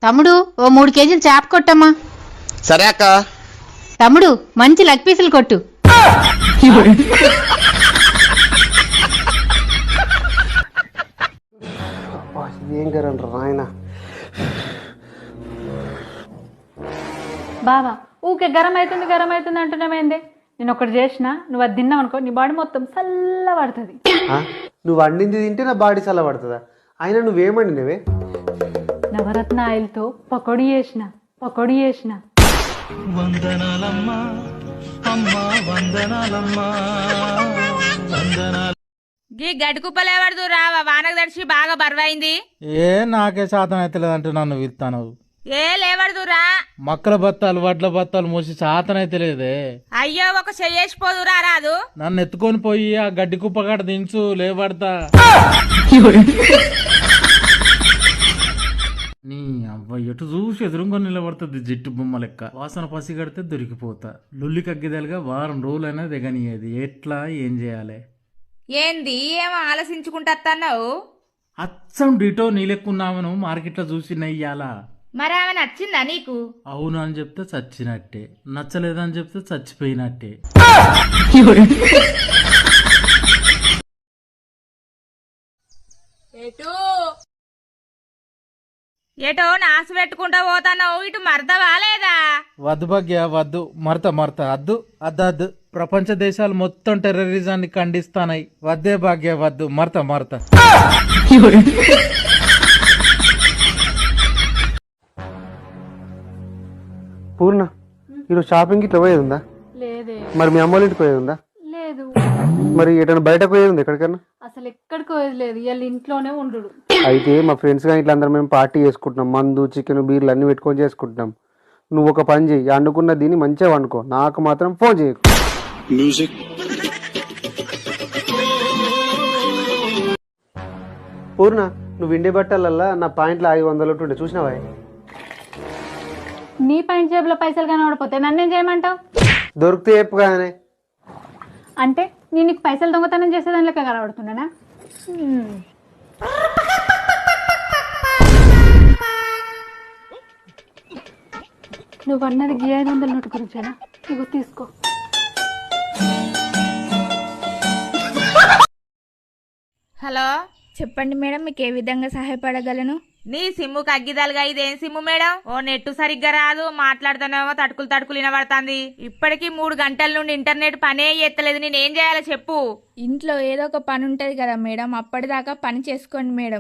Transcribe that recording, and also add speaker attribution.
Speaker 1: తమ్ముడు ఓ 3 కేజీలు చేప కొట్టమ్మా.
Speaker 2: సరే అక్క.
Speaker 1: తమ్ముడు మంచి లెగ్ పీసులు కొట్టు.
Speaker 3: ఏం కరంటారు నాయన.
Speaker 4: బావా ఊకే గరం అవుతుంది అంటున్నావేంది? నేను ఒకటి చేసిన నువ్వు అది తిన్నావు అనుకో నీ బాడీ మొత్తం చల్ల పడుతుంది.
Speaker 3: నువ్వు వండింది తింటే నా బాడీ చల్ల పడుతుందా? అయినా నువ్వేమండినవే?
Speaker 4: నవరత్న ఆయిల్తో పకోడీ చేసిన.
Speaker 5: గీ గడ్డికుప్పలేవడదు రావా, వానకు దడిచి బాగా బరువైంది.
Speaker 6: ఏ నాకే శాతం అయితే అంటూ నన్ను విత్తాను.
Speaker 5: ఏ లేవడుదురా,
Speaker 6: మక్కల బత్తాలు వడ్ల బత్తాలు మోసి శాతం అయితే లేదే.
Speaker 5: అయ్యో ఒక చెయ్యేసిపోదురా రాదు.
Speaker 6: నన్ను ఎత్తుకొని పోయి ఆ గడ్డి కుప్ప కాడ దించు లేవడతా. నీ అవ్వ ఎటు చూసి ఎదురుగా నిలబడుతుంది జిట్టు బొమ్మ లెక్క. వాసన పసిగడితే దొరికిపోతా. లొల్లి కగ్గిదలుగా వారం రోజులైనా దిగనియది. ఎట్లా ఏం చేయాలి?
Speaker 5: ఏంది ఏమో ఆలోచించుకుంటాన్నావు?
Speaker 6: అచ్చం డిటో నీలెక్కున్నామను మార్కెట్లో చూసి నెయ్యాలా.
Speaker 5: మరి ఆమె నచ్చిందా నీకు?
Speaker 6: అవును అని చెప్తే చచ్చినట్టే, నచ్చలేదని చెప్తే చచ్చిపోయినట్టే.
Speaker 5: ఏటో నాసు పెట్టుకుంటా పోతాన్నావు, ఇటు మరదవా లేదా?
Speaker 6: వద్దు భాగ్య వద్దు, మరత అద్దు అద్దు. ప్రపంచ దేశాలు మొత్తం టెర్రరిజాన్ని ఖండిస్తానాయి. వద్దే భాగ్య వద్దు, మరత.
Speaker 3: పూర్ణ, ఈరోజు షాపింగ్కి ఇట్లా పోయేది ఉందా?
Speaker 4: లేదే.
Speaker 3: మరి మీ అమ్మ వాళ్ళ ఇంటికి పోయేది ఉందా?
Speaker 4: లేదు.
Speaker 3: మరి ఎటైనా బయటకు పోయేది ఉంది ఎక్కడికన్నా?
Speaker 4: అసలు ఎక్కడికి పోయేది లేదు, ఇవాళ ఇంట్లోనే ఉండు.
Speaker 3: అయితే మా ఫ్రెండ్స్ కానీ ఇట్లా అందరం మేము పార్టీ చేసుకుంటున్నాం. మందు చికెన్ బీర్లు అన్ని పెట్టుకొని చేసుకుంటున్నాం. నువ్వు ఒక పని చేయి, వండుకున్న దీన్ని మంచిగా వండుకో, నాకు మాత్రం ఫోన్ చేయకు. పూర్ణ, నువ్వు ఇండే బట్టలల్లా నా పాయింట్లో 500 ఉంటుండే చూసినావా?
Speaker 4: నీ పైన జేబులో పైసలు కనబడిపోతే నన్నేం చేయమంటావు?
Speaker 3: దొరికితే చెప్పు కానీ.
Speaker 4: అంటే నేను నీకు పైసలు దొంగతనం చేసేదాని లెక్క కనబడుతున్నానా? నువ్వు అన్నది 500 నోటు గురించేనా? ఇగో తీసుకో.
Speaker 5: హలో,
Speaker 7: చెప్పండి మేడం, మీకు ఏ విధంగా సహాయపడగలను?
Speaker 5: నీ సిమ్ము కగ్గిదలుగా ఇదేం సిమ్ము మేడం? ఓ నెట్టు సరిగ్గా రాదు, మాట్లాడుతున్నావో తడుకులు వినబడుతుంది. ఇప్పటికీ 3 గంటల నుండి ఇంటర్నెట్ పనే ఎత్తలేదు. నేనేం చేయాలో చెప్పు.
Speaker 7: ఇంట్లో ఏదో ఒక పని ఉంటది కదా మేడం, అప్పటిదాకా పని చేసుకోండి మేడం.